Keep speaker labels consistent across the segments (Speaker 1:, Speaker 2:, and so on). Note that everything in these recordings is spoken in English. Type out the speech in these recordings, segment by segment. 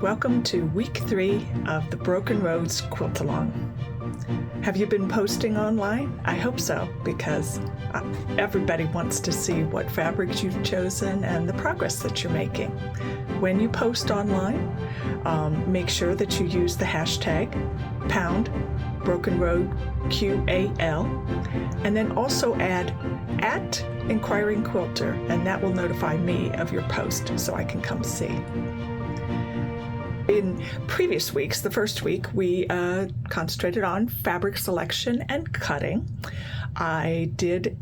Speaker 1: welcome to week 3 of the Broken Road Quilt Along. Have you been posting online? I hope so, because everybody wants to see what fabrics you've chosen and the progress that you're making. When you post online, make sure that you use the hashtag Broken Road QAL, and then also add @Inquiring Quilter, and that will notify me of your post so I can come see. In previous weeks, the first week, we concentrated on fabric selection and cutting. I did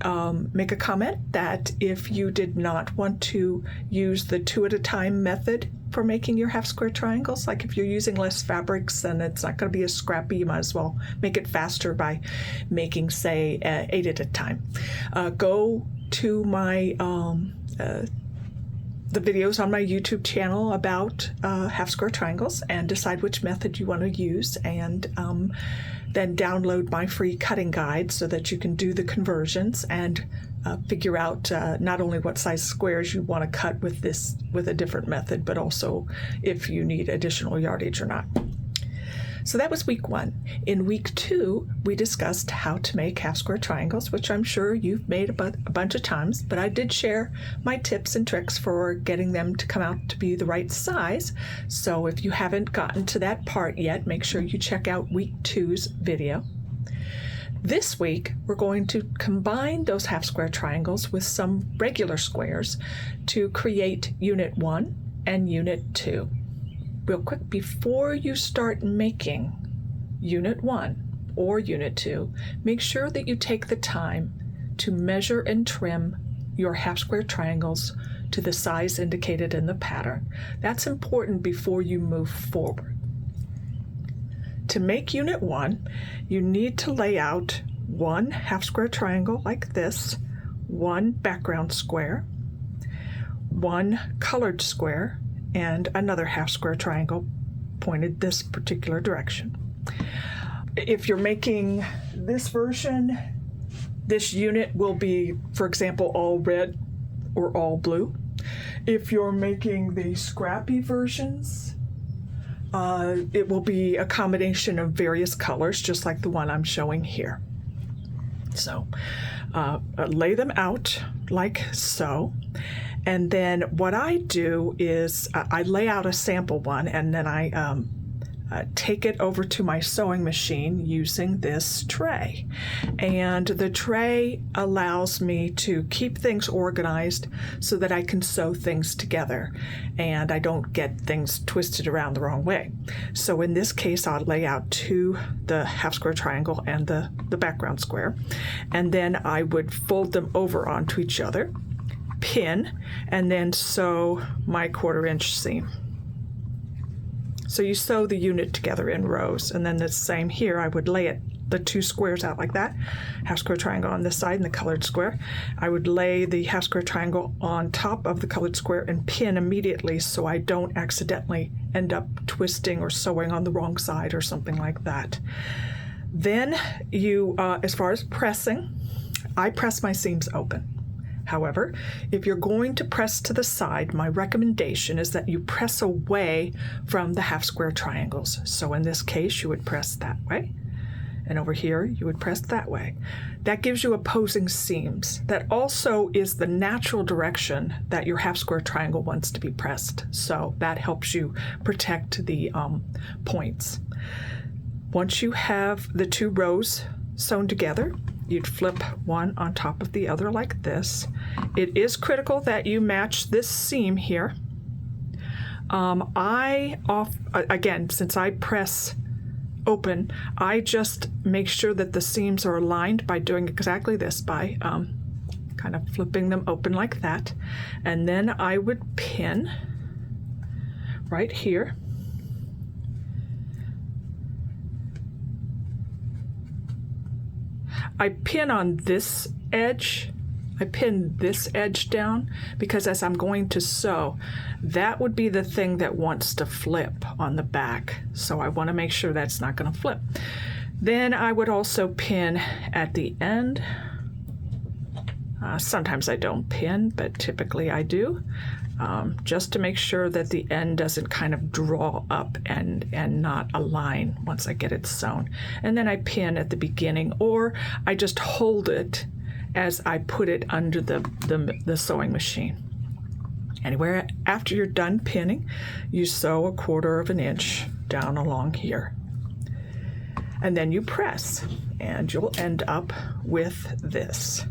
Speaker 1: make a comment that if you did not want to use the 2 at a time method for making your half square triangles, like if you're using less fabrics and it's not going to be as scrappy, you might as well make it faster by making, say, 8 at a time. Go to my the videos on my YouTube channel about half square triangles and decide which method you want to use, and then download my free cutting guide so that you can do the conversions and figure out not only what size squares you want to cut with a different method, but also if you need additional yardage or not. So that was week 1. In week 2, we discussed how to make half square triangles, which I'm sure you've made a bunch of times, but I did share my tips and tricks for getting them to come out to be the right size. So if you haven't gotten to that part yet, make sure you check out week 2's video. This week, we're going to combine those half square triangles with some regular squares to create Unit 1 and Unit 2. Real quick, before you start making Unit 1 or Unit 2, make sure that you take the time to measure and trim your half square triangles to the size indicated in the pattern. That's important before you move forward. To make Unit 1, you need to lay out 1 half square triangle like this, 1 background square, 1 colored square, and another half square triangle pointed this particular direction. If you're making this version, this unit will be, for example, all red or all blue. If you're making the scrappy versions, it will be a combination of various colors, just like the one I'm showing here. So lay them out like so. And then what I do is I lay out a sample one, and then I take it over to my sewing machine using this tray. And the tray allows me to keep things organized so that I can sew things together and I don't get things twisted around the wrong way. So in this case, I'll lay out the half square triangle and the background square, and then I would fold them over onto each other, pin, and then sew my 1/4 inch seam. So you sew the unit together in rows, and then the same here, I would lay the 2 squares out like that, half square triangle on this side and the colored square. I would lay the half square triangle on top of the colored square and pin immediately so I don't accidentally end up twisting or sewing on the wrong side or something like that. Then you, as far as pressing, I press my seams open. However, if you're going to press to the side, my recommendation is that you press away from the half square triangles. So in this case, you would press that way, and over here, you would press that way. That gives you opposing seams. That also is the natural direction that your half square triangle wants to be pressed. So that helps you protect the points. Once you have the 2 rows sewn together, you'd flip one on top of the other like this. It is critical that you match this seam here. Again, since I press open, I just make sure that the seams are aligned by doing exactly this, by kind of flipping them open like that. And then I would pin right here. I pin on this edge. I pin this edge down because as I'm going to sew, that would be the thing that wants to flip on the back. So I want to make sure that's not going to flip. Then I would also pin at the end. Sometimes I don't pin, but typically I do. just to make sure that the end doesn't kind of draw up and not align once I get it sewn. And then I pin at the beginning, or I just hold it as I put it under the sewing machine. Anywhere after you're done pinning, you sew 1/4 inch down along here. And then you press, and you'll end up with this.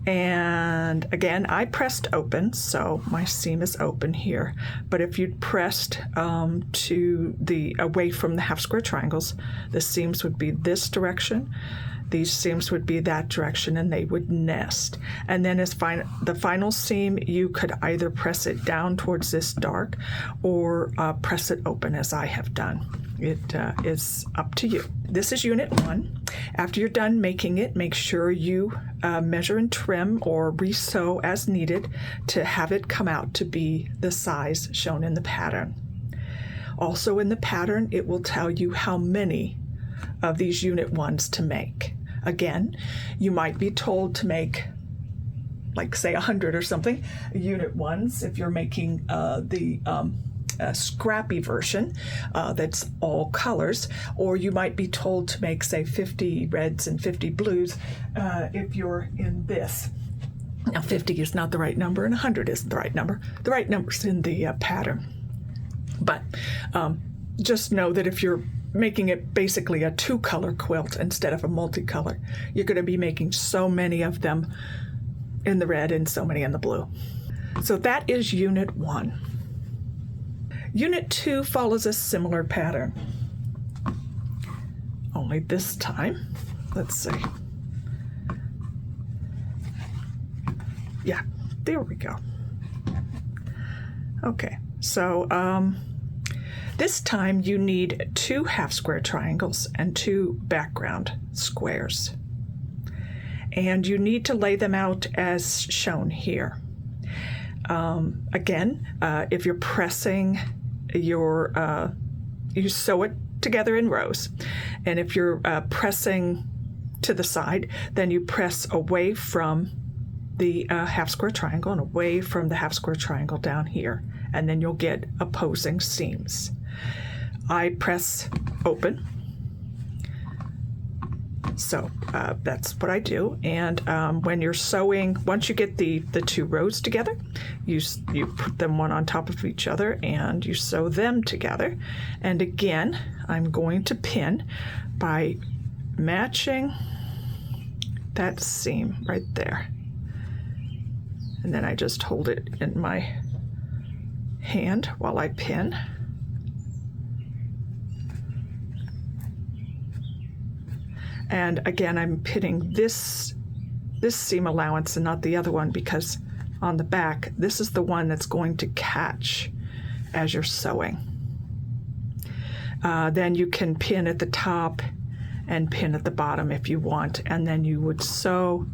Speaker 1: And again, I pressed open, so my seam is open here. But if you'd pressed to the away from the half square triangles, the seams would be this direction, these seams would be that direction, and they would nest. And then as the final seam, you could either press it down towards this dark or press it open as I have done. It is up to you. This is unit 1. After you're done making it, make sure you measure and trim or re-sew as needed to have it come out to be the size shown in the pattern. Also in the pattern, it will tell you how many of these unit 1s to make. Again, you might be told to make, like say 100 or something, unit 1s if you're making scrappy version that's all colors, or you might be told to make, say, 50 reds and 50 blues if you're in this. Now 50 is not the right number and 100 isn't the right number. The right number's in the pattern. But just know that if you're making it basically a 2-color quilt instead of a multicolor, you're going to be making so many of them in the red and so many in the blue. So that is unit 1. Unit 2 follows a similar pattern, only this time, let's see. Yeah, there we go. Okay, so this time you need 2 half square triangles and 2 background squares. And you need to lay them out as shown here. Again, if you're pressing you sew it together in rows. And if you're pressing to the side, then you press away from the half square triangle and away from the half square triangle down here. And then you'll get opposing seams. I press open. So that's what I do. And when you're sewing, once you get the 2 rows together, you put them one on top of each other and you sew them together. And again, I'm going to pin by matching that seam right there. And then I just hold it in my hand while I pin. And again, I'm pinning this seam allowance and not the other one, because on the back, this is the one that's going to catch as you're sewing. Then you can pin at the top and pin at the bottom if you want, and then you would sew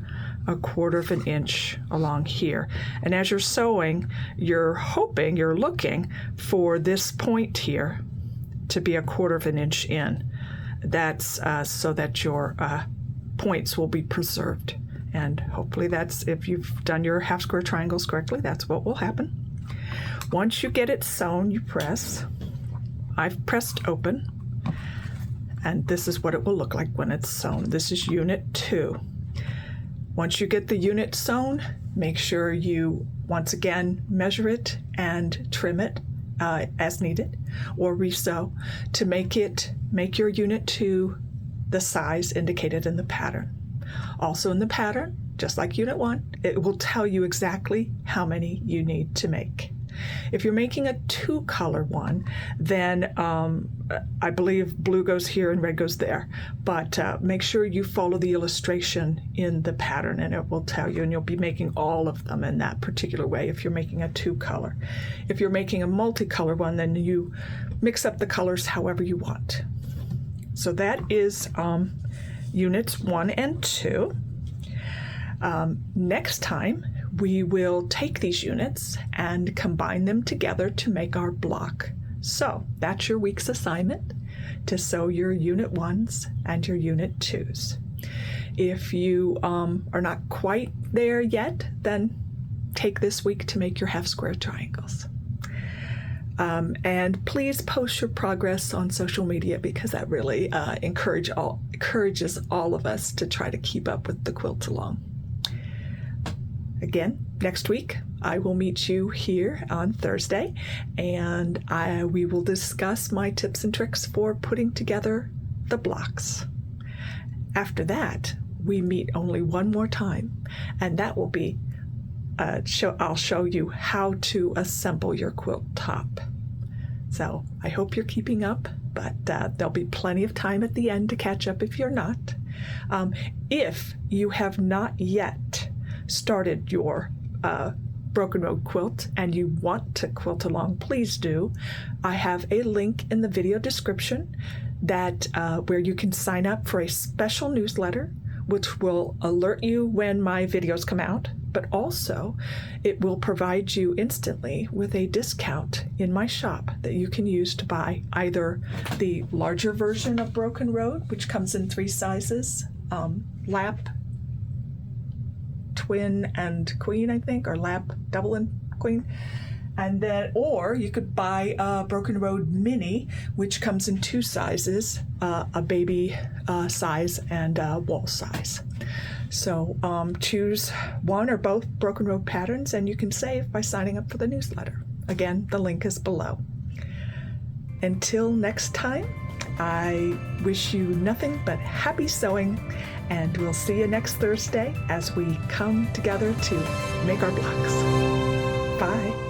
Speaker 1: 1/4 inch along here. And as you're sewing, you're looking for this point here to be 1/4 inch in. That's so that your points will be preserved. And hopefully that's, if you've done your half square triangles correctly, that's what will happen. Once you get it sewn, you press. I've pressed open. And this is what it will look like when it's sewn. This is unit 2. Once you get the unit sewn, make sure you, once again, measure it and trim it as needed, or re-sew to make your unit 2 the size indicated in the pattern. Also in the pattern, just like unit 1, it will tell you exactly how many you need to make. If you're making a 2-color one, then I believe blue goes here and red goes there. But make sure you follow the illustration in the pattern and it will tell you, and you'll be making all of them in that particular way if you're making a 2-color. If you're making a multicolor one, then you mix up the colors however you want. So that is units 1 and 2. Next time, we will take these units and combine them together to make our block. So that's your week's assignment, to sew your unit 1s and your unit 2s. If you are not quite there yet, then take this week to make your half-square triangles. And please post your progress on social media, because that really encourages all of us to try to keep up with the quilt along. Again, next week, I will meet you here on Thursday, and we will discuss my tips and tricks for putting together the blocks. After that, we meet only one more time, and that will be I'll show you how to assemble your quilt top. So I hope you're keeping up, but there'll be plenty of time at the end to catch up if you're not. If you have not yet started your Broken Road quilt and you want to quilt along, please do. I have a link in the video description that where you can sign up for a special newsletter, which will alert you when my videos come out, but also it will provide you instantly with a discount in my shop that you can use to buy either the larger version of Broken Road, which comes in 3 sizes, lap, twin, and queen, I think, or lap, double, and queen. And then, or you could buy a Broken Road Mini, which comes in 2 sizes, a baby size and a wall size. So choose one or both Broken Road patterns, and you can save by signing up for the newsletter. Again, the link is below. Until next time, I wish you nothing but happy sewing, and we'll see you next Thursday as we come together to make our blocks. Bye.